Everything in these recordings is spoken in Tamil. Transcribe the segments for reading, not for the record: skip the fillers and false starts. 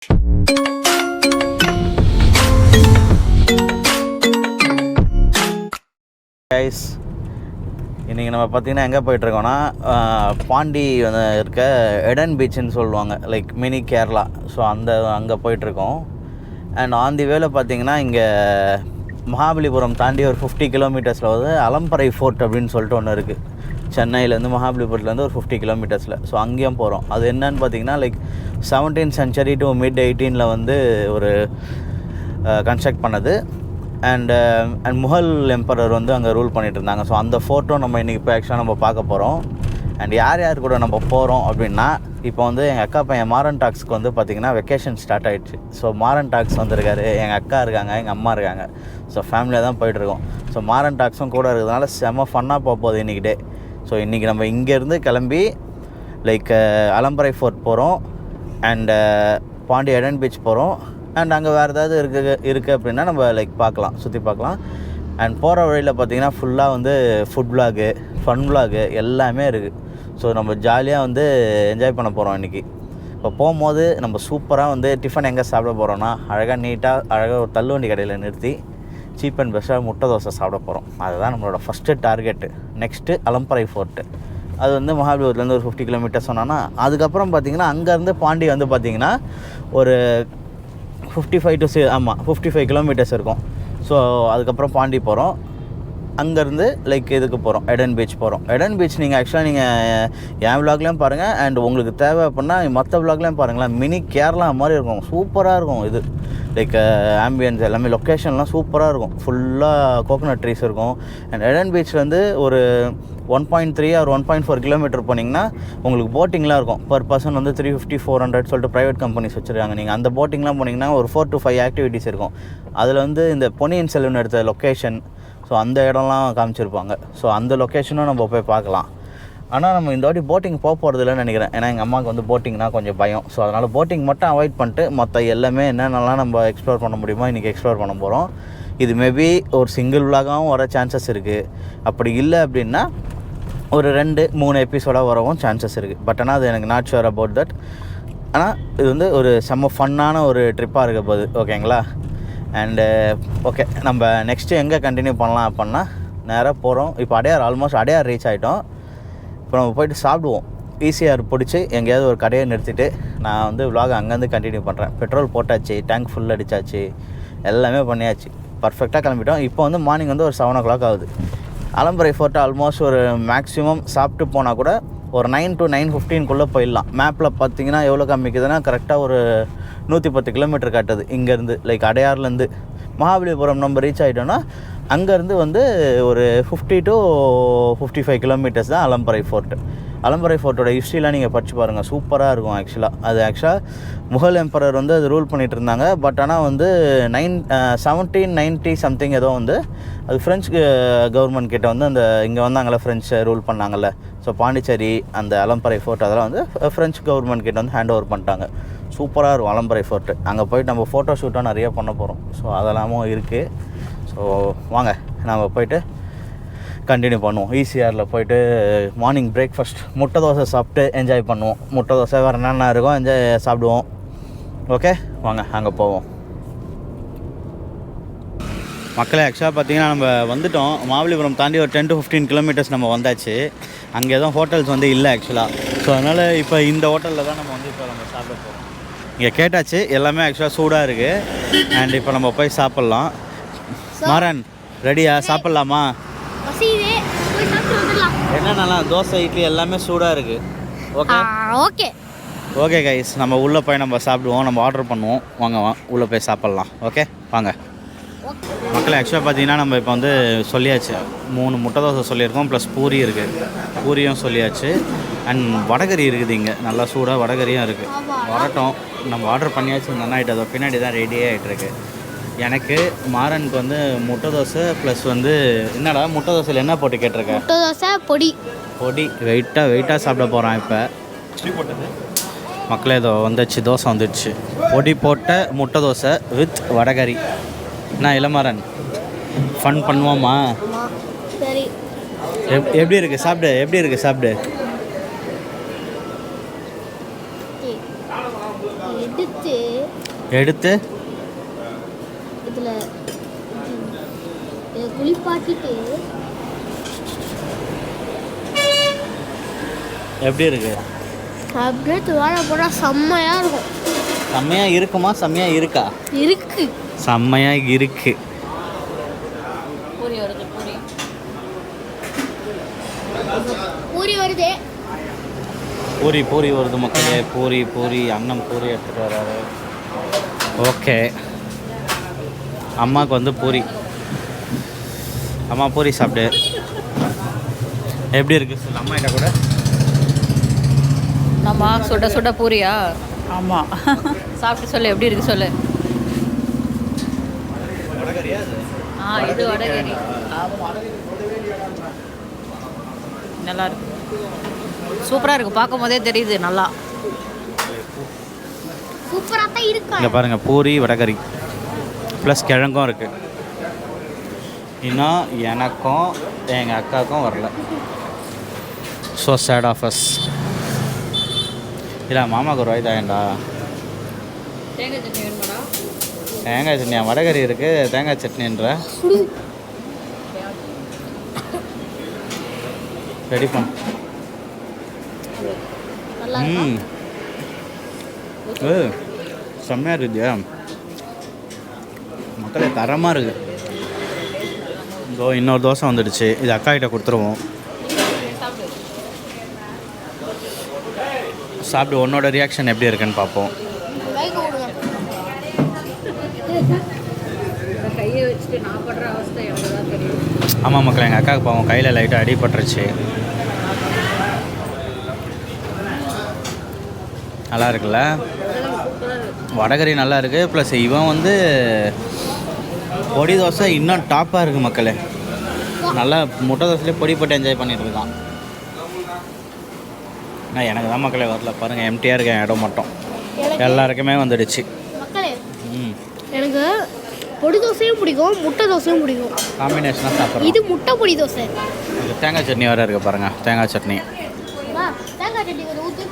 கைஸ், இன்றைக்கி நம்ம பார்த்திங்கன்னா எங்கே போயிட்டுருக்கோன்னா பாண்டி வந்து இருக்க எடன் பீச்சுன்னு சொல்லுவாங்க, லைக் மினி கேரளா. ஸோ அங்கே போயிட்டுருக்கோம். அண்ட் ஆன் தி வேல பார்த்திங்கன்னா இங்கே மகாபலிபுரம் தாண்டி ஒரு 50 கிலோமீட்டர்ஸில் வந்து அலம்பரை ஃபோர்ட் அப்படின்னு சொல்லிட்டு ஒன்று இருக்குது. சென்னையிலேருந்து மகாபலிபுரத்துலேருந்து ஒரு 50 கிலோமீட்டர்ஸில். ஸோ அங்கேயும் போகிறோம். அது என்னன்னு பார்த்திங்கன்னா லைக் 17th century to mid-18ல் வந்து ஒரு கன்ஸ்ட்ரக்ட் பண்ணது. அண்ட் முகல் எம்பரர் வந்து அங்கே ரூல் பண்ணிகிட்டு இருந்தாங்க. ஸோ அந்த ஃபோட்டோ நம்ம இன்றைக்கி இப்போ ஆக்சுவலாக நம்ம பார்க்க போகிறோம். அண்ட் யார் கூட நம்ம போகிறோம் அப்படின்னா, இப்போ வந்து எங்கள் அக்கா பையன் மாரன் டாக்ஸ்க்கு வந்து பார்த்திங்கன்னா வெக்கேஷன் ஸ்டார்ட் ஆகிடுச்சு. ஸோ மாரன் டாக்ஸ் வந்திருக்காரு, எங்கள் அக்கா இருக்காங்க, எங்கள் அம்மா இருக்காங்க. ஸோ ஃபேமிலியாக தான் போயிட்டுருக்கோம். ஸோ மாரன் டாக்ஸும் கூட இருக்கிறதுனால செம்ம ஃபன்னாக போகுது இன்றைக்கி டே. ஸோ இன்றைக்கி நம்ம இங்கேருந்து கிளம்பி லைக் அலம்பரை ஃபோர்ட் போகிறோம். அண்டு பாண்டி எடன் பீச் போகிறோம். அண்ட் அங்கே வேறு ஏதாவது இருக்குது அப்படின்னா நம்ம லைக் பார்க்கலாம், சுற்றி பார்க்கலாம். அண்ட் போகிற வழியில் பார்த்திங்கன்னா ஃபுல்லாக வந்து ஃபுட் விலாகு, ஃபன் விலாகு எல்லாமே இருக்குது. ஸோ நம்ம ஜாலியாக வந்து என்ஜாய் பண்ண போகிறோம் இன்றைக்கி. இப்போ போகும்போது நம்ம சூப்பராக வந்து டிஃபன் எங்கே சாப்பிட போகிறோன்னா, அழகாக ஒரு தள்ளுவண்டி கடையில் நிறுத்தி சீப் அண்ட் பெஸ்ட்டாக முட்டை தோசை சாப்பிட போகிறோம். அதுதான் நம்மளோட first target. Next Alamparai fort. அது வந்து மகாபலிபுரத்துலேருந்து ஒரு 50 கிலோமீட்டர்ஸ் சொன்னோன்னா, அதுக்கப்புறம் பார்த்திங்கன்னா அங்கேருந்து பாண்டி வந்து பார்த்திங்கன்னா ஒரு 55 கிலோமீட்டர்ஸ் இருக்கும். ஸோ அதுக்கப்புறம் பாண்டி போகிறோம். அங்கேருந்து லைக் இதுக்கு போகிறோம், எடன் பீச் போகிறோம். எடன் பீச் நீங்கள் ஆக்சுவலாக நீங்கள் என் விலாக்லேயும் பாருங்கள், அண்ட் உங்களுக்கு தேவை அப்படின்னா மற்ற விலாக்லேயும் பாருங்களேன். மினி கேரளா மாதிரி இருக்கும், சூப்பராக இருக்கும். இது லைக் ஆம்பியன்ஸ் எல்லாமே லொக்கேஷன்லாம் சூப்பராக இருக்கும். ஃபுல்லாக கோகோனட் ட்ரீஸ் இருக்கும். அண்ட் எடன் பீச் வந்து ஒரு 1.3 or 1.4 கிலோமீட்டர் போனீங்கன்னா உங்களுக்கு போட்டிங்லாம் இருக்கும். பர் பர்சன் வந்து 350-400 சொல்லிட்டு ப்ரைவேட் கம்பெனிஸ் வச்சுருக்காங்க. நீங்கள் அந்த போட்டிங்லாம் போனீங்கன்னா ஒரு 4 to 5 ஆக்டிவிட்டீஸ் இருக்கும். அதில் வந்து இந்த பொன்னியின் செல்வன் எடுத்த லொக்கேஷன், ஸோ அந்த இடம்லாம் காமிச்சிருப்பாங்க. ஸோ அந்த லொக்கேஷனும் நம்ம போய் பார்க்கலாம். ஆனால் நம்ம இந்த வாட்டி போட்டிங் போகிறதில்லன்னு நினைக்கிறேன். ஏன்னா எங்கள் அம்மாவுக்கு வந்து போட்டிங்னா கொஞ்சம் பயம். ஸோ அதனால் போட்டிங் மட்டும் அவாய்ட் பண்ணிட்டு மற்ற எல்லாமே என்னென்னலாம் நம்ம எக்ஸ்ப்ளோர் பண்ண முடியுமோ இன்றைக்கி எக்ஸ்ப்ளோர் பண்ண போகிறோம். இது மேபி ஒரு சிங்கிள் விலாகாகவும் வர சான்சஸ் இருக்குது. அப்படி இல்லை அப்படின்னா ஒரு 2-3 எபிசோடாக வரவும் சான்சஸ் இருக்குது. பட் ஆனால் அது எனக்கு நாட் ஷுர் அபவுட் தட். ஆனால் இது வந்து ஒரு செம்ம ஃபன்னான ஒரு ட்ரிப்பாக இருக்க போகுது. ஓகேங்களா? அண்டு ஓகே, நம்ம நெக்ஸ்ட்டு எங்கே கண்டினியூ பண்ணலாம் அப்படின்னா நேராக போகிறோம். இப்போ ஆல்மோஸ்ட் அடையார் ரீச் ஆகிட்டோம். இப்போ நம்ம போய்ட்டு சாப்பிடுவோம். ஈசிஆர் பிடிச்சி எங்கேயாவது ஒரு கடையை நிறுத்திட்டு நான் வந்து விலாக் அங்கேருந்து கண்டினியூ பண்ணுறேன். பெட்ரோல் போட்டாச்சு, டேங்க் ஃபுல் அடித்தாச்சு, எல்லாமே பண்ணியாச்சு, பர்ஃபெக்டாக கிளம்பிட்டோம். இப்போ வந்து மார்னிங் வந்து ஒரு 7 o'clock ஆகுது. அலம்பரை ஃபோர்ட்டு ஆல்மோஸ்ட் ஒரு மேக்ஸிமம் சாப்பிட்டு போனால் கூட ஒரு 9 to 9:15 போயிடலாம். மேப்பில் பார்த்தீங்கன்னா எவ்வளோ காமிக்குதுன்னா கரெக்டாக ஒரு 110 கிலோமீட்டர் காட்டுது இங்கேருந்து. லைக் அடையார்லேருந்து மகாபலிபுரம் நம்ம ரீச் ஆகிட்டோன்னா அங்கேருந்து வந்து ஒரு 50 to 55 கிலோமீட்டர்ஸ் தான் அலம்பரை ஃபோர்ட்டு. அலம்பரை ஃபோர்ட்டோட ஹிஸ்ட்ரிலாம் நீங்கள் படித்து பாருங்கள், சூப்பராக இருக்கும். ஆக்சுவலாக முகல் எம்பரர் வந்து அது ரூல் பண்ணிகிட்டு இருந்தாங்க. பட் ஆனால் வந்து 1790 சம்திங் ஏதோ வந்து அது ஃப்ரெஞ்சு கவர்மெண்ட் கிட்ட வந்து அந்த இங்கே வந்தாங்கள்ல, ஃப்ரெஞ்சு ரூல் பண்ணாங்கள்ல. ஸோ பாண்டிச்சேரி அந்த அலம்பரை ஃபோர்ட் அதெல்லாம் வந்து ஃப்ரெஞ்சு கவர்மெண்ட் கிட்ட வந்து ஹேண்ட் ஓவர் பண்ணிட்டாங்க. சூப்பராக இருக்கும் அலம்பரை ஃபோர்ட்டு. அங்கே போய்ட்டு நம்ம ஃபோட்டோ ஷூட்டாக நிறைய பண்ண போகிறோம். ஸோ அதெல்லாமும் இருக்குது. ஸோ வாங்க நம்ம போய்ட்டு கண்டினியூ பண்ணுவோம். ஈசிஆரில் போய்ட்டு மார்னிங் பிரேக்ஃபாஸ்ட் முட்டை தோசை சாப்பிட்டு என்ஜாய் பண்ணுவோம். முட்டை தோசை வேறு என்னென்ன இருக்கும் சாப்பிடுவோம். ஓகே வாங்க அங்கே போவோம். மக்களே, ஆக்சுவலாக பார்த்தீங்கன்னா நம்ம வந்துவிட்டோம். மகாபலிபுரம் தாண்டி ஒரு 10 to 15 கிலோமீட்டர்ஸ் நம்ம வந்தாச்சு. அங்கே எதுவும் ஹோட்டல்ஸ் வந்து இல்லை ஆக்சுவலாக. ஸோ அதனால் இப்போ இந்த ஹோட்டலில் தான் நம்ம வந்து இப்போ நம்ம சாப்பிட போகிறோம். இங்கே கேட்டாச்சு, எல்லாமே ஆக்சுவலாக சூடாக இருக்குது. அண்ட் இப்போ நம்ம போய் சாப்பிட்லாம். மாறன் ரெடியா? சாப்பிட்லாமா? என்னென்னலாம் தோசை, இட்லி எல்லாமே சூடாக இருக்குது. ஓகே கைஸ், நம்ம உள்ளே போய் நம்ம சாப்பிடுவோம். நம்ம ஆர்டர் பண்ணுவோம். வாங்க உள்ளே போய் சாப்பிட்லாம். ஓகே வாங்க மக்கள். ஆக்சுவலாக பார்த்தீங்கன்னா நம்ம இப்போ வந்து சொல்லியாச்சு, 3 முட்டை தோசை சொல்லியிருக்கோம், ப்ளஸ் பூரி இருக்குது. பூரியும் சொல்லியாச்சு. அண்ட் வடகறி இருக்குது இங்கே, நல்லா சூடாக வடகறியும் இருக்குது. வரட்டும், நம்ம ஆர்டர் பண்ணியாச்சு. இந்த நைட் அதை பின்னாடி தான் ரெடியே ஆகிட்டுருக்கு. எனக்கு மாறனுக்கு வந்து முட்டை தோசை ப்ளஸ் வந்து என்னடா முட்டை தோசையில் என்ன போட்டு கேட்டிருக்கேன்? முட்டை தோசை பொடி வெயிட்டாக சாப்பிட போகிறான். இப்போ மக்களே இதோ வந்துச்சு, தோசை வந்துடுச்சு. பொடி போட்ட முட்டை தோசை வித் வடகறி. என்ன இளமாறன், ஃபன் பண்ணுவோமா? சரி. எப்படி இருக்குது சாப்பிடு? எப்படி இருக்குது சாப்பிடு? எடுத்து எடுத்து இதில் குளிப்பாட்டிட்டு எப்படி இருக்கு? அப்படியே துவாரம் போனால் செம்மையாக இருக்கும். செம்மையாக இருக்குமா? செம்மையாக இருக்கா? இருக்கு. செம்மையாக இருக்கு. பூரி வருது. பூரி வருது. பூரி வருது மக்களே. பூரி அண்ணன் பூரி எடுத்துகிட்டு வராரு. ஓகே, அம்மாவுக்கு வந்து பூரி. அம்மா பூரி சாப்பிடு. எப்படி இருக்குது சொல்லு அம்மா கிட்ட கூட. நம்ம சுட சுட பூரியா? ஆமாம். சாப்பிட்டு சொல்லு எப்படி இருக்கு சொல்லு. இது வடகரி. ஆமாம், நல்லா இருக்கு. சூப்பராக இருக்குது. பார்க்கும் போதே தெரியுது நல்லா. சூப்பராக தான் இருக்கு. இங்கே பாருங்கள், பூரி வடகரி ப்ளஸ் கிழங்கும் இருக்குது. இன்னும் எனக்கும் எங்கள் அக்காவுக்கும் வரல. So sad of us. இல்லை மாமாவுக்கு ஒரு வயதாயண்டா. தேங்காய் சட்னி வேணுமாடா? தேங்காய் சட்னியா? வடகரி இருக்குது, தேங்காய் சட்னின்ற ரெடி பண்ண. செம்மையாக இருக்குதியா மக்களே, தரமாக இருக்குது. இதோ இன்னொரு தோசை வந்துடுச்சு. இது அக்கா கிட்ட கொடுத்துருவோம். சாப்பிட்டு உன்னோட ரியாக்ஷன் எப்படி இருக்குன்னு பார்ப்போம். கையை வச்சுட்டு நான் படுற அவஸ்தை எனக்கு தான் தெரியும். ஆமாம் மக்கள், எங்கள் அக்காவுக்கு பாவம் கையில் லைட்டாக அடிபட்டுருச்சு. நல்லா இருக்குல்ல? வடகரி நல்லா இருக்குது. ப்ளஸ் இவன் வந்து பொடி தோசை இன்னும் டாப்பாக இருக்குது மக்களே. நல்லா முட்டை தோசையிலே பொடி போட்டு என்ஜாய் பண்ணிட்டு இருக்கான். நான் எனக்கு தான் மக்களே வரல. பாருங்கள், எம்டியாக இருக்கேன் இடம் மட்டும். எல்லாருக்குமே வந்துடுச்சு. எனக்கு பொடி தோசையும் பிடிக்கும், முட்டை தோசையும் பிடிக்கும். காம்பினேஷனாக சாப்பிட்றோம். இது முட்டை பொடி தோசை. இது தேங்காய் சட்னி வேறு இருக்குது பாருங்கள். தேங்காய் சட்னி. தேங்காய் சட்னி கொஞ்சம் ஊற்று.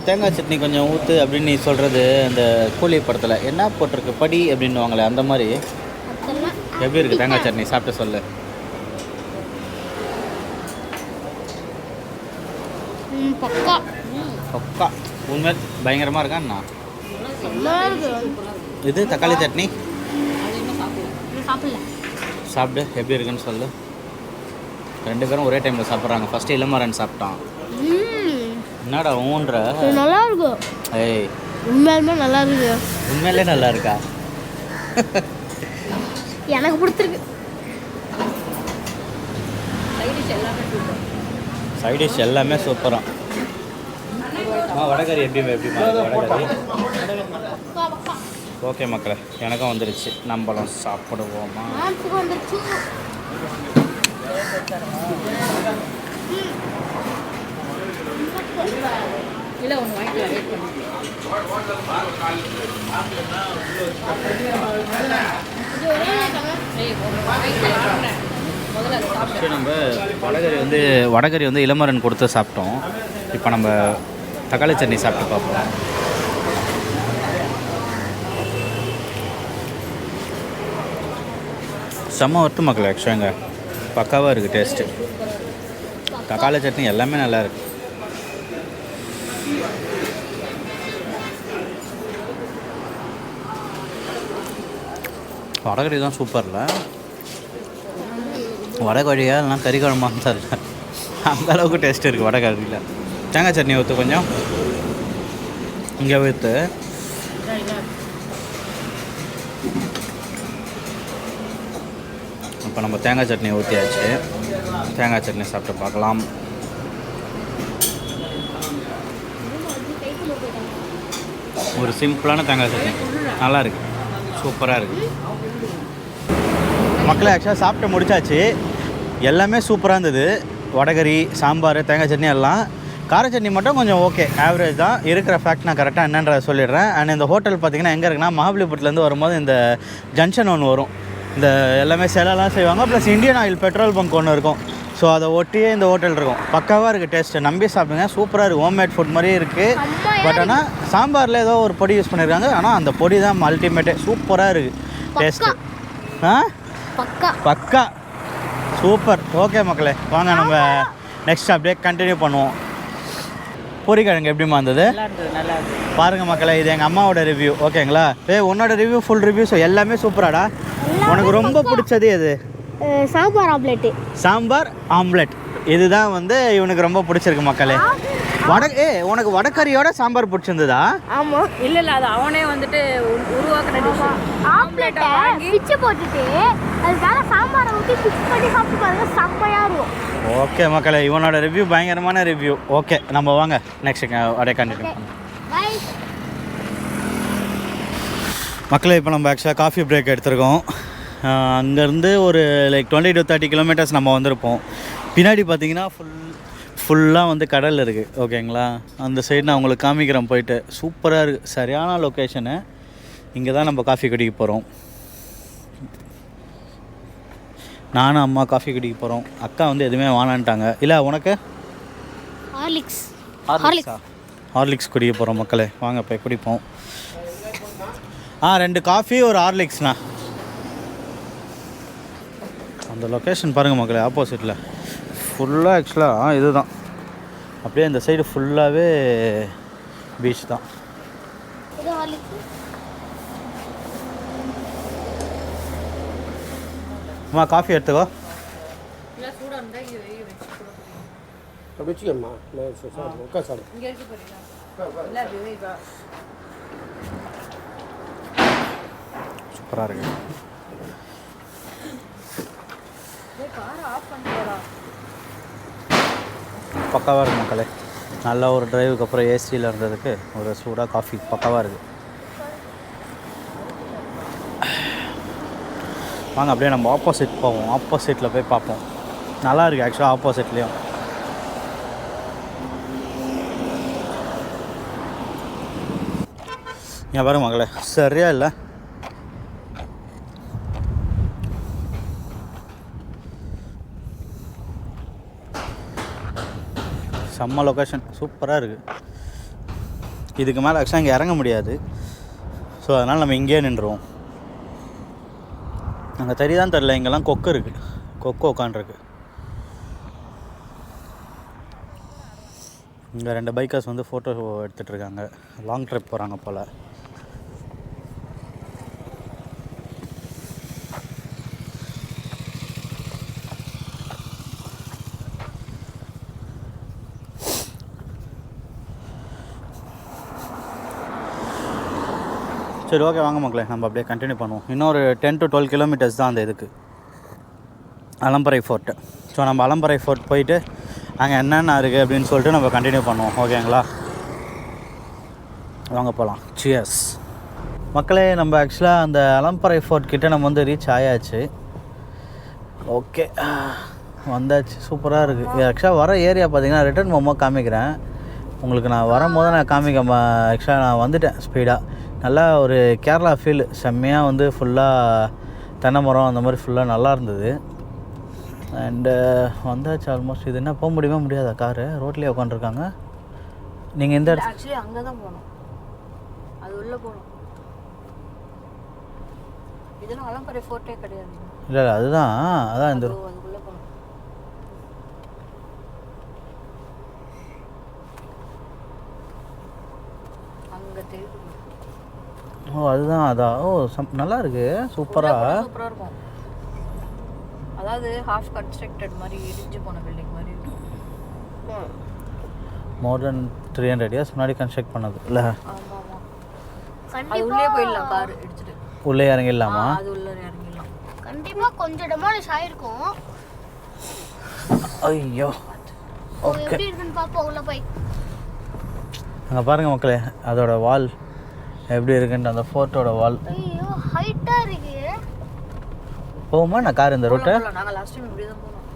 தேங்காய் சட்னி கொஞ்சம் ஊற்று அப்படின்னு நீ சொல்கிறது அந்த கூலி படத்தில் என்ன போட்டிருக்கு படி அப்படின்னுவாங்களே, அந்த மாதிரி. எப்படி இருக்குது தேங்காய் சட்னி? சாப்பிட்டு சொல்லு. பக்கா பக்கா. உண்மையாக பயங்கரமாக இருக்காண்ணா. இது தக்காளி சட்னி சாப்பிடல. சாப்பிடு, எப்படி இருக்குன்னு சொல்லு. ரெண்டு பேரும் ஒரே டைமில் சாப்பிட்றாங்க. ஃபஸ்ட்டு இளமரன் சாப்பிட்டான். என்னடா ஊன்ற? நல்லா இருக்கும். ஏய், உண்மையாலுமே நல்லா இருக்கு. உண்மையிலே நல்லா இருக்கா? எனக்கு பிடிச்சிருக்கு. சைட் டிஷ் எல்லாமே சூப்பராக. வடகரி எப்படிமா வடகரி? ஓகே மக்களே, எனக்கும் வந்துடுச்சு. நம்மளும் சாப்பிடுவோமா? இல்லை ஒன்று வாங்கிக்கலாம். நம்ம வடகரி வந்து இளமரன் கொடுத்து சாப்பிட்டோம். இப்போ நம்ம தக்காளி சட்னி சாப்பிட்டு பார்ப்போம். செம்ம ஒர்த்து மக்கள். ஆக்சுவலாங்க பக்காவாக இருக்குது டேஸ்ட்டு. தக்காளி சட்னி எல்லாமே நல்லா இருக்குது. வடகரி தான் சூப்பரில். வடகரியா இல்லைனா கறி குழம்பான்னு தெரியல, அந்தளவுக்கு டேஸ்ட் இருக்குது வடகரியில். தேங்காய் சட்னி ஊற்று கொஞ்சம். இங்கே ஊற்று. இப்போ நம்ம தேங்காய் சட்னி ஊற்றியாச்சு. தேங்காய் சட்னி சாப்பிட்டு பார்க்கலாம். ஒரு சிம்பிளான தேங்காய் சட்னி நல்லா இருக்குது, சூப்பராக இருக்குது. மக்களை ஆக்சுவலாக சாப்பிட்டு முடிச்சாச்சு. எல்லாமே சூப்பராக இருந்தது. வடகரி, சாம்பார், தேங்காய் சட்னி எல்லாம். கார சட்னி மட்டும் கொஞ்சம் ஓகே, ஆவரேஜ் தான். இருக்கிற ஃபேக்ட் நான் கரெக்டாக என்னன்றதை சொல்லிடுறேன். அண்ட் இந்த ஹோட்டல் பார்த்திங்கன்னா எங்கே இருக்குன்னா, மகாபலிபுரத்துலேருந்து வரும்போது இந்த ஜங்ஷன் ஒன்று வரும். இந்த எல்லாமே சிலைலாம் செய்வாங்க. Plus Indian oil petrol bunk ஒன்று இருக்கும். ஸோ அதை ஒட்டியே இந்த ஹோட்டல் இருக்கும். பக்காவாக இருக்குது டேஸ்ட்டு, நம்பி சாப்பிடுங்க. சூப்பராக இருக்குது, ஹோம்மேட் ஃபுட் மாதிரியே இருக்குது. பட் ஆனால் சாம்பாரில் ஏதோ ஒரு பொடி யூஸ் பண்ணியிருக்காங்க. ஆனால் அந்த பொடி தான் அல்டிமேட்டே, சூப்பராக இருக்குது டேஸ்ட்டு. ஆ பக்கா பக்கா சூப்பர். ஓகே மக்களே, வாங்க நம்ம நெக்ஸ்ட் அப்படியே கண்டினியூ பண்ணுவோம். பொரிக்கிழங்கு எப்படிமா இருந்தது? நல்லா இருந்தது. பாருங்கள் மக்களே, இது எங்கள் அம்மாவோட ரிவ்யூ. ஓகேங்களா? உன்னோட ரிவ்யூ ஃபுல் ரிவ்யூ. ஸோ எல்லாமே சூப்பராடா. உனக்கு ரொம்ப பிடிச்சது எது? சாம்பார் ஆம்லெட்டு. சாம்பார் ஆம்லெட் இதுதான் வந்து இவனுக்கு ரொம்ப பிடிச்சிருக்கு மக்களே. உனக்கு வடக்கறியோட சாம்பார் பிடிச்சிருந்ததா? ஆமாம். இல்லை அது அவனே வந்துட்டு உருவாக்குன டிஷ். ஆம்லெட்டை பிச்சு போட்டுட்டு அது மேலே சாம்பாரை ஊற்றி மிக்ஸ் பண்ணி சாப்பிட்டு பாருங்க, செம்மையாக இருக்கும். ஓகே மக்களே, இவனோட ரிவ்யூ பயங்கரமான ரிவ்யூ. ஓகே, நம்ம வாங்க நெக்ஸ்ட் அப்படியே கண்டினியூ பண்ணுவோம். பாய் மக்களே, இப்போ நம்ம ஆக்சுவலாக காஃபி பிரேக் எடுத்திருக்கோம். அங்கேருந்து ஒரு லைக் 20 to 30 கிலோமீட்டர்ஸ் நம்ம வந்திருப்போம். பின்னாடி பார்த்தீங்கன்னா ஃபுல்லாக வந்து கடல் இருக்குது. ஓகேங்களா? அந்த சைடு நான் உங்களுக்கு காமிக்கிறேன் போயிட்டு. சூப்பராக இருக்குது, சரியான லொக்கேஷனு. இங்கே தான் நம்ம காஃபி குடிக்க போகிறோம். நானும் அம்மா காஃபி குடிக்க போகிறோம். அக்கா வந்து எதுவுமே வானான்ட்டாங்க. இல்லை உனக்கு? ஹார்லிக்ஸ் குடிக்க போகிறோம் மக்களே. வாங்க போய் குடிப்போம். 2 காஃபி ஒரு ஹார்லிக்ஸ்ண்ணா. அந்த லொக்கேஷன் பாருங்கள் மக்களே, ஆப்போசிட்டில் ஃபுல்லாக ஆக்சுவலாக இது தான். அப்படியே இந்த சைடு ஃபுல்லாகவே பீச் தான். அம்மா காஃபி எடுத்துக்கோ. சூப்பராக இருக்கு. பக்காவாக இருக்குது மக்களே. நல்ல ஒரு டிரைவுக்கு அப்புறம் ஏசியில் இருந்ததுக்கு ஒரு சூடாக காஃபி பக்காவாக இருக்குது. வாங்க அப்படியே நம்ம ஆப்போசிட் போவோம். ஆப்போசிட்டில் போய் பார்ப்போம். நல்லா இருக்குது ஆக்சுவலாக ஆப்போசிட்லேயும். இங்கே பாருங்க மக்களே, சரியா இல்லை? செம்ம லொக்கேஷன், சூப்பராக இருக்குது. இதுக்கு மேலே ஆக்சுவலாக இங்கே இறங்க முடியாது. ஸோ அதனால் நம்ம இங்கேயே நின்றுவோம். அங்கே தெரியுதான் தெரில, இங்கெல்லாம் கொக்கு இருக்குது. கொக்கு உட்காண்ட்ருக்கு. இங்கே 2 பைக்கர்ஸ் வந்து ஃபோட்டோ எடுத்துகிட்ருக்காங்க. லாங் ட்ரிப் போகிறாங்க போல். சரி ஓகே, வாங்க மக்களே நம்ம அப்படியே கண்டினியூ பண்ணுவோம். இன்னொரு 10 to 12 கிலோமீட்டர்ஸ் தான் அந்த இதுக்கு, அலம்பரை ஃபோர்ட்டு. ஸோ நம்ம அலம்பரை ஃபோர்ட் போயிட்டு அங்கே என்னென்ன இருக்குது அப்படின்னு சொல்லிட்டு நம்ம கண்டினியூ பண்ணுவோம். ஓகேங்களா? வாங்க போகலாம். சியர்ஸ் மக்களே. நம்ம ஆக்சுவலாக அந்த அலம்பரை ஃபோர்ட் கிட்டே நம்ம வந்து ரீச் ஆயாச்சு. ஓகே, வந்தாச்சு. சூப்பராக இருக்குது. ஆக்சுவலாக வர ஏரியா பார்த்தீங்கன்னா ரிட்டர்ன் மோமோ காமிக்கிறேன் உங்களுக்கு. நான் வரும்போது நான் ஆக்சுவலாக நான் வந்துட்டேன் ஸ்பீடாக. நல்லா ஒரு கேரளா ஃபீல், செம்மையாக வந்து ஃபுல்லாக தென்னை மரம் அந்த மாதிரி ஃபுல்லாக நல்லா இருந்தது. அண்டு வந்தாச்சு ஆல்மோஸ்ட். இது என்ன போக முடியுமா முடியாதா? காரு ரோட்லேயே உட்காந்துருக்காங்க. நீங்கள் எந்த இடத்துல? ஆக்சுவலி அங்கே தான் போகணும், அது உள்ளே போகணும். இதெல்லாம் அலம்பரை ஃபோர்ட்டே கிடையாது. இல்லை அதுதான் இந்த அதுக்குள்ளே போகணும். அங்கே தெரியுது. அதுதான். நல்லா இருக்குது, சூப்பராக இருக்கும். அதாவது ஹாஃப் கன்ஸ்ட்ரக்டட் மாதிரி, இடிஞ்சு போன பில்டிங் மாதிரி இருக்கும். மோர் தென் 300 years முன்னாடி கன்ஸ்ட்ரக்ட் பண்ணது இல்லை? அது உள்ளே போயிடலாம், கார் எடுத்துட்டு உள்ளே இறங்கிடலாமா? அது உள்ளே இறங்கிடலாம். கண்டிப்பாக கொஞ்சம் டெமாலிஷ் ஆகிருக்கும். ஐயோ, ஓகே. எப்படி இருக்குன்னு பார்ப்போம் உள்ள போய். அங்கே பாருங்கள் மக்களே, அதோட வால் எப்படி இருக்குன்ட்டு. அந்த ஃபோர்ட்டோட வால் ஐயோ ஹைட்டாக இருக்கு. போகுமா நான் கார் இந்த ரூட்டை? நாங்கள் லாஸ்ட் டைம் இப்படி தான் போனோம்.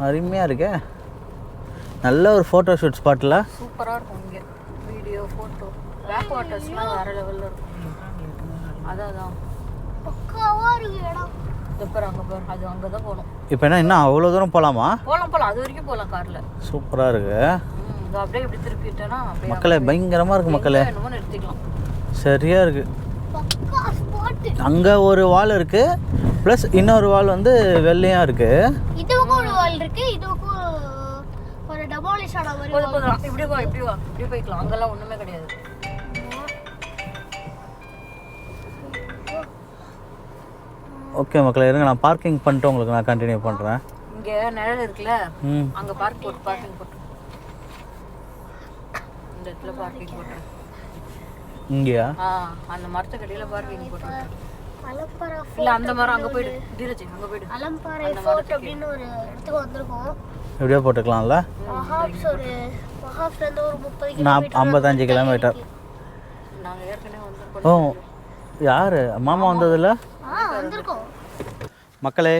அருமையாக இருக்கே. நல்ல ஒரு ஃபோட்டோ ஷூட் ஸ்பாட்டில் சூப்பராக இருக்கும். இங்கே வீடியோ ஃபோட்டோ பேக் வாட்டர்ஸ்லாம் வேறு லெவலில் இருக்கும். அதான் பக்காவா இருக்கு இடம். அப்புறம் அங்கே போகிறோம், அது அங்கே தான் போகணும். இப்போ என்ன இன்னும் அவ்வளோ தூரம் போகலாமா? போகலாம், அது வரைக்கும் போகலாம் காரில். சூப்பராக இருக்கு. இது அப்படியே இப்படி திருப்பிட்டேன்னா அப்படியே மக்களே பயங்கரமாக இருக்குது மக்களே. என்னமோ நிறுத்திக்கலாம். சரியாக இருக்குது. பக்கா ஸ்பாட். அங்கே ஒரு வால் இருக்குது, ப்ளஸ் இன்னொரு வால் வந்து வெள்ளையாக இருக்குது. இதுவுக்கும் ஒரு வால் இருக்கு, இதுவுக்கும் ஒரு டெமாலிஷ் ஆன மாதிரி போதும் போதும், இப்படி வா இப்படி வா இப்படி போய்க்கலாம். அங்கெல்லாம் ஒன்றுமே கிடையாது. ஓகே மக்களே, இருங்க நான் பார்க்கிங் பண்ணிட்டு உங்களுக்கு நான் கண்டினியூ பண்ணுறேன். இங்கே நிழல் இருக்குல்ல, அங்கே பார்க்கிங் போட்டு இந்த இடத்துல பார்க்கிங் போட்டு. இங்கேயா? அந்த மரத்துக்கடியில் பார்க்கிங் போட்டு. அலம்பரா இல்லை அந்த மரம் அங்கே போயிடு தீரஜி, அங்கே போயிடு. அலம்பரை ஃபோர்ட் அப்படின்னு ஒரு இடத்துக்கு வந்திருக்கோம். எப்படியோ போட்டுக்கலாம்ல. மஹாப்ஸ் இருந்து ஒரு 30 நான் 55 கிலோமீட்டர். நாங்கள் ஏற்கனவே வந்திருக்கோம். ஓ யார் மாமா வந்ததில்ல? வந்திருக்கோம் மக்களே.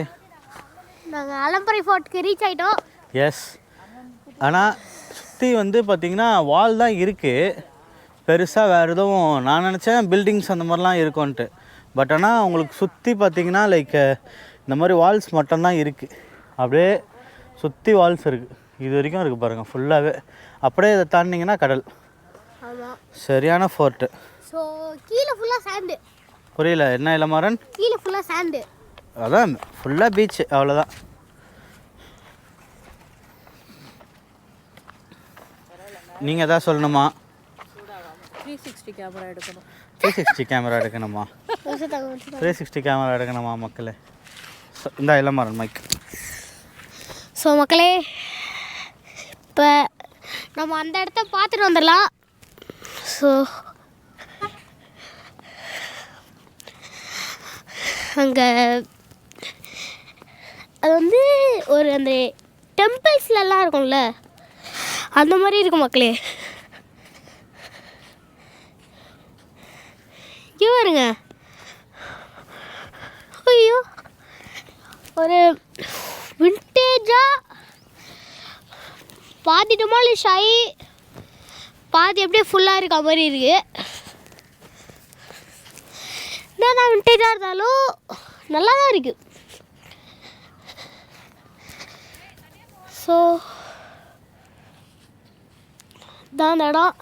நாங்கள் அலம்பரை ஃபோர்ட்டுக்கு ரீச் ஆகிட்டோம். எஸ், ஆனால் சுற்றி வந்து பார்த்திங்கன்னா வால் தான் இருக்குது. பெருசாக வேறு எதுவும் நான் நினச்சேன் பில்டிங்ஸ் அந்த மாதிரிலாம் இருக்கும்ன்ட்டு. பட் ஆனால் உங்களுக்கு சுற்றி பார்த்திங்கன்னா லைக் இந்த மாதிரி வால்ஸ் மட்டும்தான் இருக்குது. அப்படியே சுற்றி வால்ஸ் இருக்குது, இது வரைக்கும் இருக்குது பாருங்கள் ஃபுல்லாகவே. அப்படியே இதை தாண்டிங்கன்னா கடல். ஆமாம், சரியான ஃபோர்ட்டு. ஸோ கீழே ஃபுல்லாக சாண்டு. புரியல என்ன இளமாறன்? கீழே ஃபுல்லாக சாண்டு. அதான் ஃபுல்லாக பீச், அவ்வளோதான். நீங்கள் எதாவது சொல்லணுமா? 360 கேமரா எடுக்கணும். 360 கேமரா எடுக்கணுமா? 360 கேமரா எடுக்கணுமா மக்களே? இந்த இளமாறன் மைக். ஸோ மக்களே, இப்போ நம்ம அந்த இடத்த பார்த்துட்டு வந்துடலாம். ஸோ அங்கே அது வந்து ஒரு அந்த டெம்பிள்ஸ்லலாம் இருக்கும்ல, அந்த மாதிரி இருக்கும் மக்களே. இங்கே பாருங்க, ஐயோ ஒரு விண்டேஜாக பாதி டெமாலிஷ் ஆகி பாதி அப்படியே ஃபுல்லாக இருக்க மாதிரி இருக்குது. நான் விண்டேஜாக இருந்தாலும் நல்லா தான் இருக்குது. ஸோ தான் அந்த இடம்.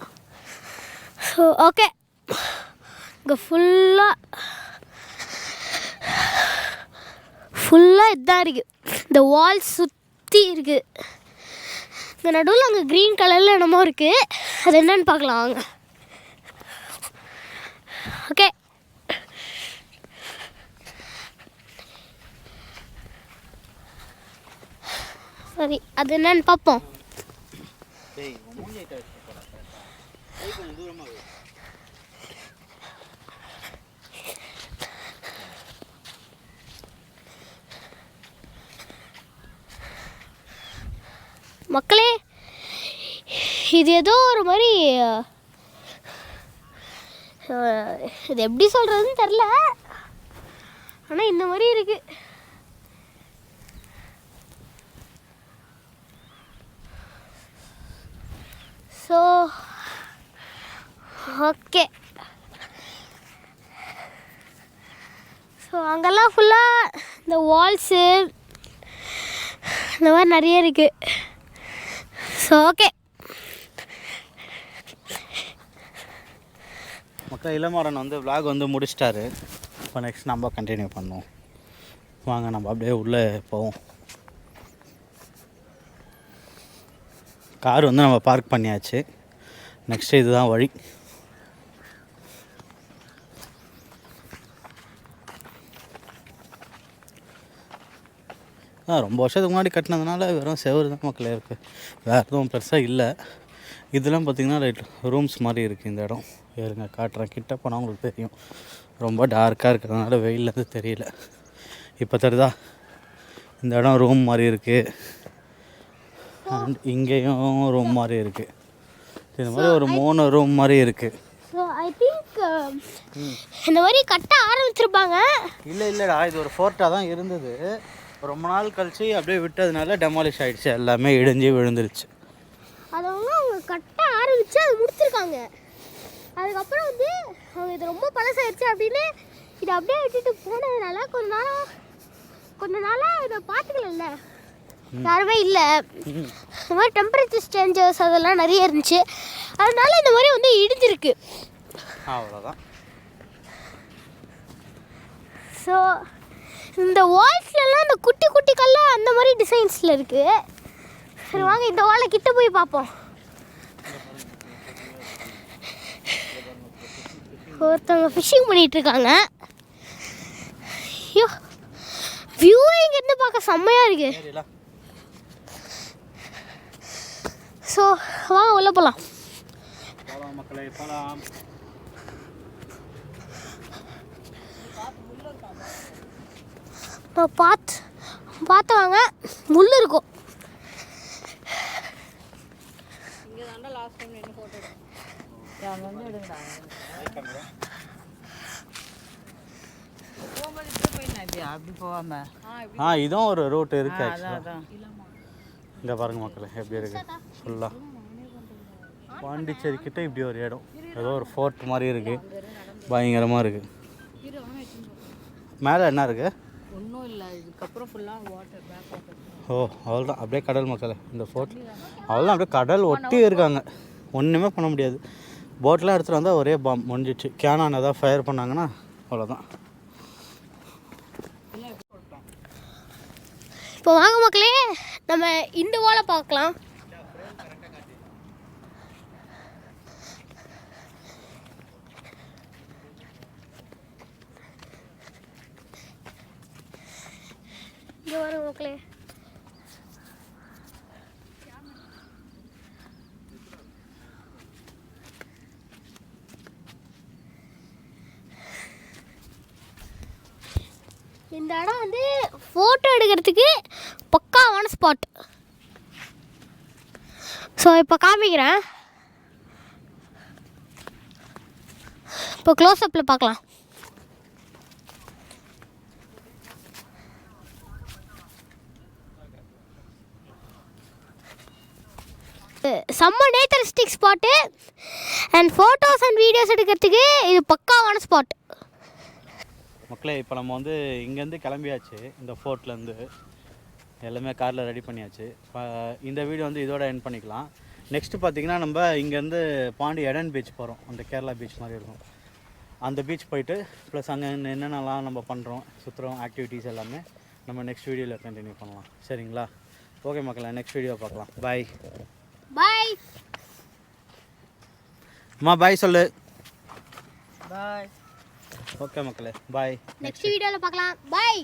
ஸோ ஓகே, இங்கே ஃபுல்லாக இதுதான் இருக்குது. இந்த வால் சுற்றி இருக்குது. இந்த நடுவில் அங்கே க்ரீன் கலரில் என்னமோ இருக்குது, அது என்னன்னு பார்க்கலாம் வாங்க. ஓகே, சரி அது என்னன்னு பார்ப்போம். மக்களே, இது ஏதோ ஒரு மாதிரி இது எப்படி சொல்கிறதுன்னு தெரில, ஆனால் இந்த மாதிரி இருக்குது. ஸோ ஓகே, ஸோ அங்கெல்லாம் ஃபுல்லாக இந்த வால்ஸு இந்த மாதிரி நிறைய இருக்குது. ஸோ ஓகே மக்கள், இளமாறன் வந்து விலாக் வந்து முடிச்சிட்டாரு. இப்போ நெக்ஸ்ட் நம்ம கண்டினியூ பண்ணுவோம். வாங்க நம்ம அப்படியே உள்ளே போவோம். கார் வந்து நம்ம பார்க் பண்ணியாச்சு. நெக்ஸ்ட்டு இதுதான் வழி. ரொம்ப வருஷத்துக்கு முன்னாடி கட்டினதுனால வெறும் செவரு தான் மக்களே இருக்குது, வேறு எதுவும் பெருசாக இல்லை. இதெல்லாம் பார்த்திங்கன்னா ரைட் ரூம்ஸ் மாதிரி இருக்குது இந்த இடம். ஏறுங்க காட்டுறேன், கிட்ட போனால் உங்களுக்கு தெரியும். ரொம்ப டார்க்காக இருக்கிறதுனால வெயிலேருந்து தெரியல. இப்போ தெரியுதா, இந்த இடம் ரூம் மாதிரி இருக்குது. அண்ட் இங்கேயும் ரூம் மாதிரி இருக்குது. இந்த மாதிரி ஒரு 3 ரூம் மாதிரி இருக்குது. ஸோ ஐ திங்க் இந்த மாதிரி கட்ட ஆரம்பிச்சிருப்பாங்க. இல்லைடா, இது ஒரு ஃபோர்ட்டாக தான் இருந்தது. ரொம்ப நாள் கழிச்சு அப்படியே விட்டதுனால டெமாலிஷ் ஆகிடுச்சு, எல்லாமே இடிஞ்சு விழுந்துருச்சு. அதை அவங்க கட்ட ஆரம்பித்து அதை முடிச்சிருக்காங்க. அதுக்கப்புறம் வந்து அவங்க இது ரொம்ப பழசாயிடுச்சு அப்படின்னு இதை அப்படியே விட்டுட்டு போனதுனால கொஞ்ச நாளாக இதை பார்த்துக்கல, யாருமே இல்லை. இந்த மாதிரி டெம்பரேச்சர் சேஞ்சஸ் அதெல்லாம் நிறைய இருந்துச்சு, அதனால இந்த மாதிரி வந்து இடிஞ்சிருக்கு. அவ்வளோதான். ஸோ இந்த வால்ஸ்லாம் இந்த குட்டி குட்டி கல்லாம் அந்த மாதிரி டிசைன்ஸில் இருக்குது. சரி வாங்க இந்த வாலை கிட்ட போய் பார்ப்போம். ஒருத்தவங்க ஃபிஷ்ஷிங் பண்ணிகிட்டு இருக்காங்க. ஐயோ, வியூ இங்கேருந்து பார்க்க செம்மையாக இருக்குது. ஸோ வாங்க உள்ளே போகலாம். மக்களே போகலாம். பார்த்து வாங்க, முள் இருக்கும். இங்கே தாண்டா லாஸ்ட் டைம் என்ன ஃபோட்டோ வந்து எடுங்கடா. போகும்போது இப்படி போயிருந்தேன், இப்படி அப்படி போகாமல். இதுவும் ஒரு ரூட் இருக்குது ஆக்சுவலாக. இங்கே பாருங்க மக்களே எப்படி இருக்குது ஃபுல்லாக. பாண்டிச்சேரி கிட்ட இப்படி ஒரு இடம், ஏதோ ஒரு ஃபோர்ட் மாதிரி இருக்குது, பயங்கரமாக இருக்குது. மேலே என்ன இருக்குது? ஒன்றும் இல்லை, இதுக்கப்புறம் ஃபுல்லாக வாட்டர், பேக் வாட்டர். ஓ அவ்வளோதான், அப்படியே கடல் மக்களே இந்த ஃபோர்ட். அவ்வளோதான், அப்படியே கடல் ஒட்டி இருக்காங்க, ஒன்றுமே பண்ண முடியாது. போட்லாம் எடுத்துகிட்டு வந்தால் ஒரே பாம் முடிஞ்சிச்சு. கேனான் ஏதாவது ஃபயர் பண்ணாங்கன்னா அவ்வளோதான். இப்போ வாங்க மக்களே, நம்ம இந்த வாழை பார்க்கலாம். இங்கே வாங்க மக்களே, இந்த இடம் வந்து ஃபோட்டோ எடுக்கிறதுக்கு பக்காவான ஸ்பாட். ஸோ இப்போ காமிக்கிறேன், இப்போ க்ளோஸ்அப்பில் பார்க்கலாம். செம்ம naturistic spot and photos and videos எடுக்கிறதுக்கு இது பக்காவான ஸ்பாட். மக்களே இப்போ நம்ம வந்து இங்கேருந்து கிளம்பியாச்சு, இந்த ஃபோர்ட்லேருந்து எல்லாமே காரில் ரெடி பண்ணியாச்சு. இந்த வீடியோ வந்து இதோட எண்ட் பண்ணிக்கலாம். நெக்ஸ்ட்டு பார்த்திங்கன்னா நம்ம இங்கேருந்து பாண்டி எடன் பீச் போகிறோம், அந்த கேரளா பீச் மாதிரி இருக்கும். அந்த பீச் போயிட்டு ப்ளஸ் அங்கே என்னென்னலாம் நம்ம பண்ணுறோம், சுற்றுறோம், ஆக்டிவிட்டீஸ் எல்லாமே நம்ம நெக்ஸ்ட் வீடியோவில் கண்டினியூ பண்ணலாம். சரிங்களா? ஓகே மக்களே, நெக்ஸ்ட் வீடியோ பார்க்கலாம். பாய் பாய். அம்மா பாய் சொல்லு. பாய். ஓகே மக்களே, பாய். நெக்ஸ்ட் வீடியோவில் பார்க்கலாம். பாய்.